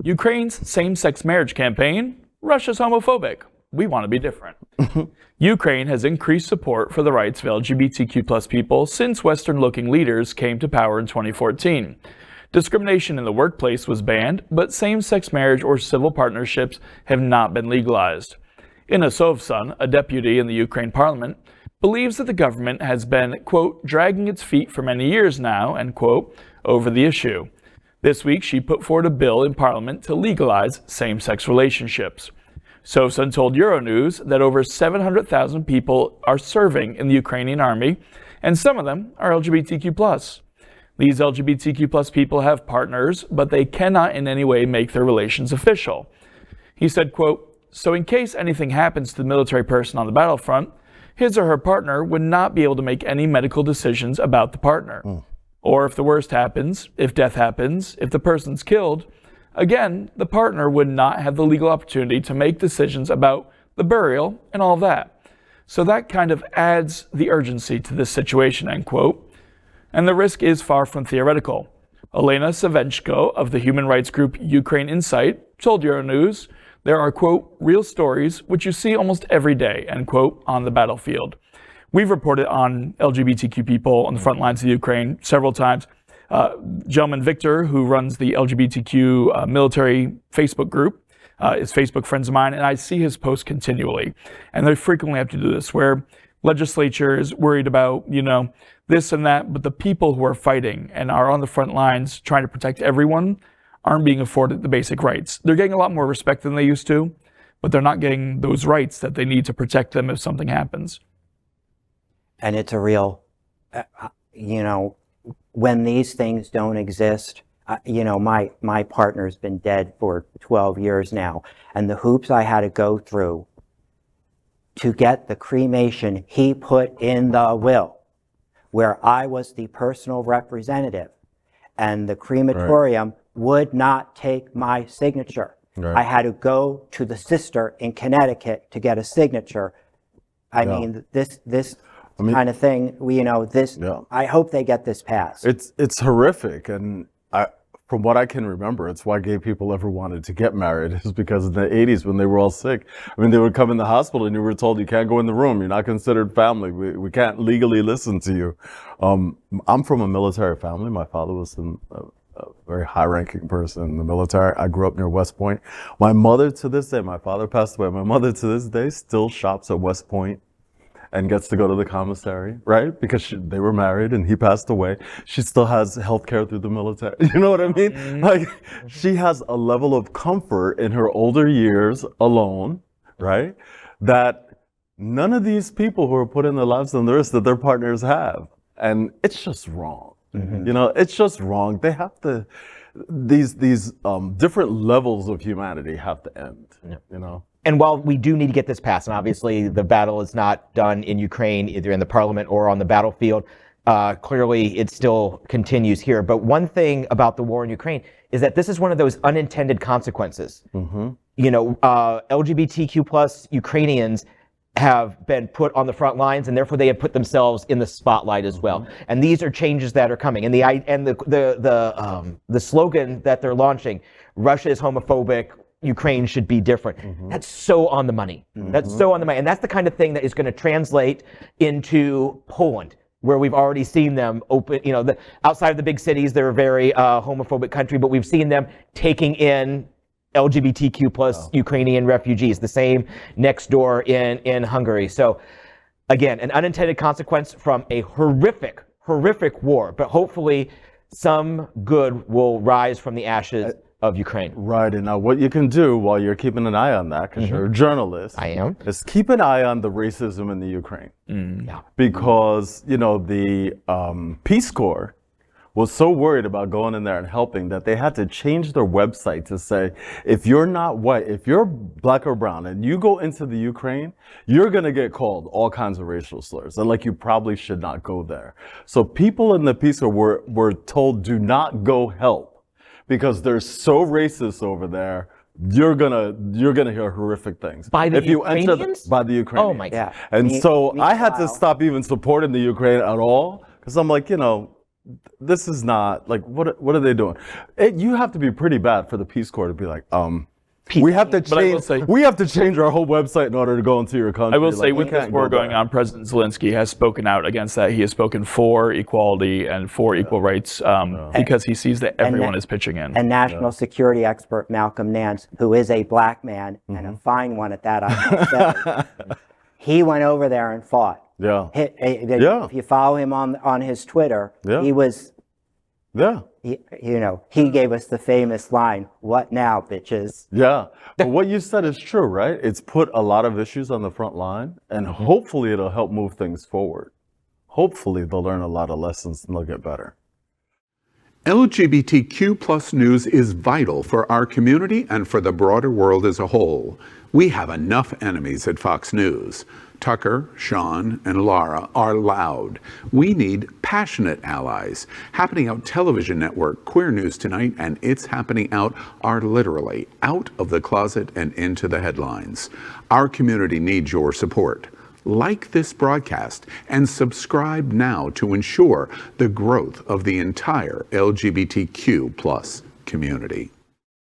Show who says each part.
Speaker 1: Ukraine's same-sex marriage campaign, Russia's homophobic. We want to be different. Ukraine has increased support for the rights of LGBTQ+ people since Western-looking leaders came to power in 2014. Discrimination in the workplace was banned, but same-sex marriage or civil partnerships have not been legalized. Inna Sovsun, a deputy in the Ukraine parliament, believes that the government has been, quote, dragging its feet for many years now, end quote, over the issue. This week, she put forward a bill in parliament to legalize same-sex relationships. Sovsun told Euronews that over 700,000 people are serving in the Ukrainian army, and some of them are LGBTQ+. These LGBTQ+ people have partners, but they cannot in any way make their relations official. He said, quote, so in case anything happens to the military person on the battlefront, his or her partner would not be able to make any medical decisions about the partner. Or if the worst happens, if death happens, if the person's killed, again, the partner would not have the legal opportunity to make decisions about the burial and all of that. So that kind of adds the urgency to this situation, end quote. And the risk is far from theoretical. Elena Savenchko of the human rights group Ukraine Insight told Euronews there are, quote, real stories which you see almost every day, end quote, on the battlefield. We've reported on LGBTQ people on the front lines of Ukraine several times. Gentleman Victor, who runs the LGBTQ military Facebook group, is Facebook friends of mine, and I see his posts continually. And they frequently have to do this, where legislature is worried about, this and that, but the people who are fighting and are on the front lines trying to protect everyone aren't being afforded the basic rights. They're getting a lot more respect than they used to, but they're not getting those rights that they need to protect them if something happens.
Speaker 2: And it's a real, when these things don't exist, my partner's been dead for 12 years now, and the hoops I had to go through to get the cremation he put in the will, where I was the personal representative, and the crematorium would not take my signature. I had to go to the sister in Connecticut to get a signature. I mean, this kind of thing, I hope they get this passed.
Speaker 3: It's horrific, and from what I can remember, it's why gay people ever wanted to get married, is because in the 80s when they were all sick, they would come in the hospital and you were told you can't go in the room, you're not considered family, we can't legally listen to you. I'm from a military family. My father was a very high-ranking person in the military. I grew up near West Point. My mother to this day, my father passed away, my mother to this day still shops at West Point and gets to go to the commissary, right? Because they were married and he passed away. She still has health care through the military. You know what I mean? Like, she has a level of comfort in her older years alone, right? That none of these people who are putting their lives on the risk that their partners have. And it's just wrong. It's just wrong. They have to, these different levels of humanity have to end,
Speaker 4: And while we do need to get this passed, and obviously the battle is not done in Ukraine, either in the parliament or on the battlefield, clearly it still continues here. But one thing about the war in Ukraine is that this is one of those unintended consequences. LGBTQ plus Ukrainians have been put on the front lines, and therefore they have put themselves in the spotlight as well. And these are changes that are coming. And the slogan that they're launching, Russia is homophobic, Ukraine should be different. That's so on the money. That's so on the money. And that's the kind of thing that is going to translate into Poland, where we've already seen them open, outside of the big cities, they're a very homophobic country, but we've seen them taking in LGBTQ plus Ukrainian refugees, the same next door in Hungary. So again, an unintended consequence from a horrific war, but hopefully some good will rise from the ashes of Ukraine.
Speaker 3: Right, and now what you can do while you're keeping an eye on that, because you're a journalist,
Speaker 4: I am,
Speaker 3: is keep an eye on the racism in the Ukraine. Because, the Peace Corps was so worried about going in there and helping that they had to change their website to say, if you're not white, if you're black or brown and you go into the Ukraine, you're going to get called all kinds of racial slurs, and you probably should not go there. So people in the Peace Corps were told, do not go help, because they're so racist over there. You're gonna hear horrific things.
Speaker 4: By the Ukrainians?
Speaker 3: By the Ukrainians.
Speaker 4: Oh my God.
Speaker 3: And so I had to stop even supporting the Ukraine at all, because I'm like, this is not like what are they doing? You have to be pretty bad for the Peace Corps to be like, we have to
Speaker 1: But I will
Speaker 3: change.
Speaker 1: say-
Speaker 3: We have to change our whole website in order to go into your country.
Speaker 1: I will say,
Speaker 3: Like, we
Speaker 1: with this
Speaker 3: can't
Speaker 1: war
Speaker 3: go
Speaker 1: going
Speaker 3: there.
Speaker 1: on, President Zelensky has spoken out against that. He has spoken for equality and for equal rights because he sees that everyone is pitching in.
Speaker 2: And national security expert Malcolm Nance, who is a black man and a fine one at that, I must say, he went over there and fought.
Speaker 3: Yeah.
Speaker 2: Yeah. If you follow him on his Twitter,
Speaker 3: Yeah.
Speaker 2: he was,
Speaker 3: Yeah.
Speaker 2: he gave us the famous line, "What now, bitches?"
Speaker 3: Yeah. But what you said is true, right? It's put a lot of issues on the front line, and hopefully it'll help move things forward. Hopefully they'll learn a lot of lessons and they'll get better.
Speaker 5: LGBTQ plus news is vital for our community and for the broader world as a whole. We have enough enemies at Fox News. Tucker, Sean, and Laura are loud. We need passionate allies. Happening Out Television Network, Queer News Tonight, and It's Happening Out are literally out of the closet and into the headlines. Our community needs your support. Like this broadcast and subscribe now to ensure the growth of the entire LGBTQ plus community.